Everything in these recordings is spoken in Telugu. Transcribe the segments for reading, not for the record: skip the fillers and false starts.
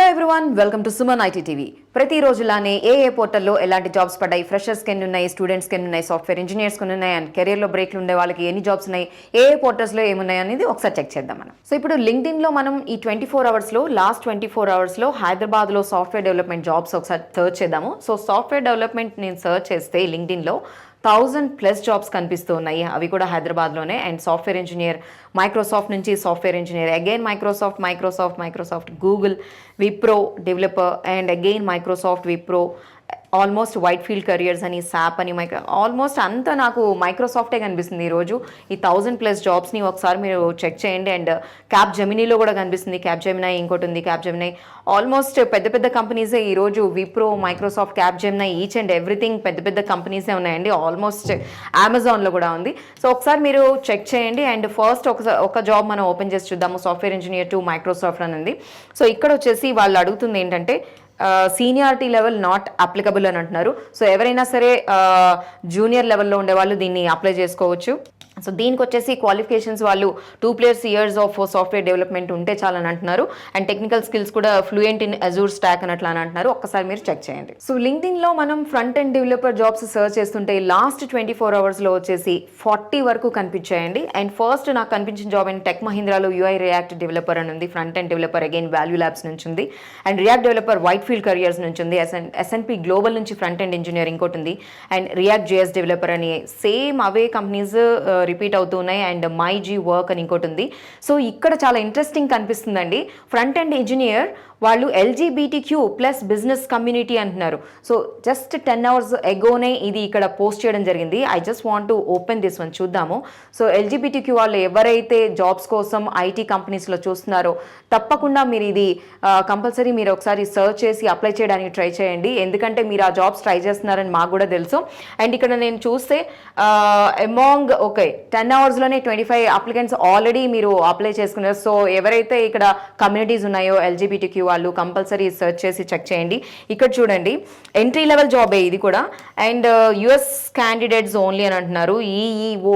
Hello everyone, welcome to Suman IT TV. ప్రతిరోజులానే ఏ పోర్టల్లో ఎలాంటి జాబ్స్ పడ్డాయి, ఫ్రెషర్స్కి ఎన్ని ఉన్నాయి, స్టూడెంట్స్కి ఎన్ని ఉన్నాయి, సాఫ్ట్వేర్ ఇంజనీర్స్కి ఎన్ని ఉన్నాయి, అండ్ కెరీర్లో బ్రేక్లు ఉండే వాళ్ళకి ఎన్ని జాబ్స్ ఉన్నాయి, ఏ పోర్టల్స్లో ఏమున్నాయి అనేది ఒకసారి చెక్ చేద్దాం మనం. సో ఇప్పుడు లింక్డ్ఇన్లో మనం ఈ 24 అవర్స్లో లాస్ట్ 24 అవర్స్లో హైదరాబాద్లో సాఫ్ట్వేర్ డెవలప్మెంట్ జాబ్స్ ఒకసారి సర్చ్ చేద్దాము. సో సాఫ్ట్వేర్ డెవలప్మెంట్ నేను సర్చ్ చేస్తే లింక్డ్ఇన్లో 1000+ జాబ్స్ కనిపిస్తూ ఉన్నాయి. అవి కూడా హైదరాబాద్లోనే. అండ్ సాఫ్ట్వేర్ ఇంజనీర్, మైక్రోసాఫ్ట్ నుంచి software engineer, again Microsoft, Google, Wipro developer, and again Microsoft, Wipro, almost white field careers అని, శాప్ అని, ఆల్మోస్ట్ అంతా నాకు మైక్రోసాఫ్టే కనిపిస్తుంది ఈరోజు. ఈ 1000+ జాబ్స్ని ఒకసారి మీరు చెక్ చేయండి. అండ్ క్యాప్ జెమినీలో కూడా కనిపిస్తుంది. క్యాప్ జెమినై ఇంకోటి ఉంది. క్యాప్ జెమినై ఆల్మోస్ట్ పెద్ద పెద్ద కంపెనీసే ఈరోజు. Wipro, Microsoft, cap Gemini, each and everything పెద్ద పెద్ద కంపెనీసే ఉన్నాయండి. ఆల్మోస్ట్ అమెజాన్లో కూడా ఉంది. సో ఒకసారి మీరు చెక్ చేయండి. అండ్ ఫస్ట్ ఒక జాబ్ మనం ఓపెన్ చేసి చూద్దాము. సాఫ్ట్వేర్ ఇంజనీర్ టు మైక్రోసాఫ్ట్ అని ఉంది. సో ఇక్కడ వచ్చేసి వాళ్ళు అడుగుతుంది ఏంటంటే సీనియారిటీ లెవెల్ నాట్ అప్లికబుల్ అని అంటున్నారు. సో ఎవరైనా సరే జూనియర్ లెవెల్లో ఉండే వాళ్ళు దీన్ని అప్లై చేసుకోవచ్చు. సో దీనికి వచ్చేసి క్వాలిఫికేషన్స్ వాళ్ళు 2+ years ఆఫ్ సాఫ్ట్వేర్ డెవలప్మెంట్ ఉంటే చాలని అంటున్నారు. అండ్ టెక్నికల్ స్కిల్స్ కూడా ఫ్లూయెంట్ ఇన్ అజూర్ స్టాక్ అని అట్లా అని అంటున్నారు. ఒక్కసారి మీరు చెక్ చేయండి. సో లింక్డ్ఇన్లో మనం front end developer jobs search చేస్తుంటే లాస్ట్ 24 అవర్స్లో వచ్చేసి 40 వరకు కనిపించాయండి. అండ్ ఫస్ట్ నాకు కనిపించిన జాబ్ అండ్ టెక్ మహీంద్రాలో UI రియాక్ట్ డెవలపర్ అని ఉంది. Front end developer again value labs నుంచి ఉంది. And React developer white field careers నుంచి ఉంది. S&P గ్లోబల్ నుంచి ఫ్రంట్ అండ్ ఇంజనీర్ ఇంకోటి ఉంది. అండ్ రియాక్ట్ JS డెవలపర్ అని సేమ్ అవే కంపెనీస్ రిపీట్ అవుతున్నాయి. అండ్ MyG వర్క్ అని ఇంకోటి ఉంది. సో ఇక్కడ చాలా ఇంట్రెస్టింగ్ కనిపిస్తుందండి. ఫ్రంట్ అండ్ ఇంజనీర్ వాళ్ళు LGBTQ+ బిజినెస్ కమ్యూనిటీ అంటున్నారు. సో జస్ట్ 10 hours ఎగోనే ఇది ఇక్కడ పోస్ట్ చేయడం జరిగింది. I just want to open this one, చూద్దాము. సో LGBTQ వాళ్ళు ఎవరైతే జాబ్స్ కోసం IT కంపెనీస్లో చూస్తున్నారో తప్పకుండా మీరు ఇది కంపల్సరీ మీరు ఒకసారి సర్చ్ చేసి అప్లై చేయడానికి ట్రై చేయండి. ఎందుకంటే మీరు ఆ జాబ్స్ ట్రై చేస్తున్నారని మాకు కూడా తెలుసు. అండ్ ఇక్కడ నేను చూస్తే అమాంగ్ 10 hours-లోనే 25 అప్లికెంట్స్ ఆల్రెడీ మీరు అప్లై చేసుకున్నారు. సో ఎవరైతే ఇక్కడ కమ్యూనిటీస్ ఉన్నాయో LGBTQ వాళ్ళు కంపల్సరీ సర్చ్ చేసి చెక్ చేయండి. ఇక్కడ చూడండి, ఎంట్రీ లెవెల్ జాబే ఇది కూడా. అండ్ US క్యాండిడేట్స్ ఓన్లీ అని అంటున్నారు. EEO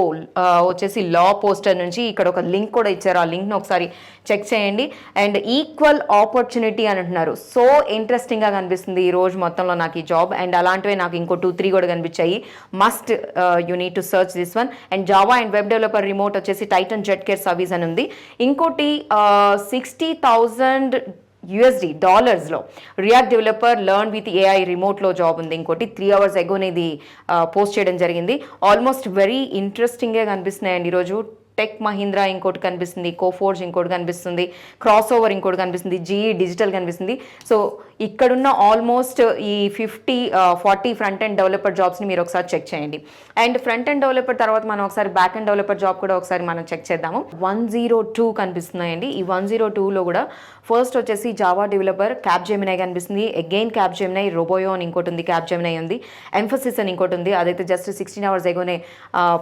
వచ్చేసి లా పోస్టర్ నుంచి ఇక్కడ ఒక లింక్ కూడా ఇచ్చారు. ఆ లింక్ను ఒకసారి చెక్ చేయండి. అండ్ ఈక్వల్ ఆపర్చునిటీ అని అంటున్నారు. సో ఇంట్రెస్టింగ్గా కనిపిస్తుంది ఈ రోజు మొత్తంలో నాకు ఈ జాబ్. అండ్ అలాంటివే నాకు ఇంకో 2-3 కూడా కనిపించాయి. Must you need to search this one. And Java and web developer remote వచ్చేసి టైటన్ జెట్ కేర్ సర్వీస్ అని ఉంది. ఇంకోటి $60,000 డాలర్స్లో React developer learn with AI రిమోట్లో జాబ్ ఉంది. ఇంకోటి 3 hours ఎగోనే ఇది పోస్ట్ చేయడం జరిగింది. ఆల్మోస్ట్ వెరీ ఇంట్రెస్టింగ్గా కనిపిస్తున్నాయండి ఈరోజు. టెక్ మహీంద్రా ఇంకోటి కనిపిస్తుంది, కోఫోర్జ్ ఇంకోటి కనిపిస్తుంది, క్రాస్ ఓవర్ ఇంకోటి కనిపిస్తుంది, GE డిజిటల్ కనిపిస్తుంది. సో ఇక్కడున్న ఆల్మోస్ట్ ఈ 40 ఫ్రంట్ అండ్ డెవలపర్ జాబ్స్ని మీరు ఒకసారి చెక్ చేయండి. అండ్ ఫ్రంట్ అండ్ డెవలపర్ తర్వాత మనం ఒకసారి బ్యాక్ అండ్ డెవలపర్ జాబ్ కూడా ఒకసారి మనం చెక్ చేద్దాము. 102 కనిపిస్తున్నాయండి. ఈ 102లో కూడా ఫస్ట్ వచ్చేసి జావా డెవలపర్ క్యాప్ జెమినై కనిపిస్తుంది. అగైన్ క్యాప్ జెమినై, రోబోయో అని ఇంకోటి ఉంది, క్యాప్ జెమినై ఉంది, ఎంఫసిస్ అని ఇంకోటి ఉంది. అదైతే జస్ట్ 16 hours ఎగోనే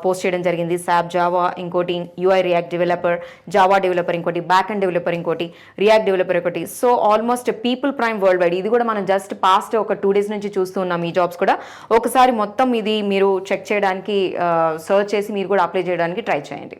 పోస్ట్ చేయడం జరిగింది. శాప్ జావా ఇంకోటి, UI React developer, Java developer ఇంకోటి, బ్యాక్ అండ్ డెవలపర్ ఇంకోటి, రియాక్ట్ డెవలపర్ ఒకటి. So almost people prime world wide ఇది కూడా మనం జస్ట్ పాస్ట్ ఒక 2 days నుంచి చూస్తూ ఉన్నాం ఈ జాబ్స్ కూడా. ఒకసారి మొత్తం ఇది మీరు చెక్ చేయడానికి సర్చ్ చేసి మీరు కూడా అప్లై చేయడానికి ట్రై చేయండి.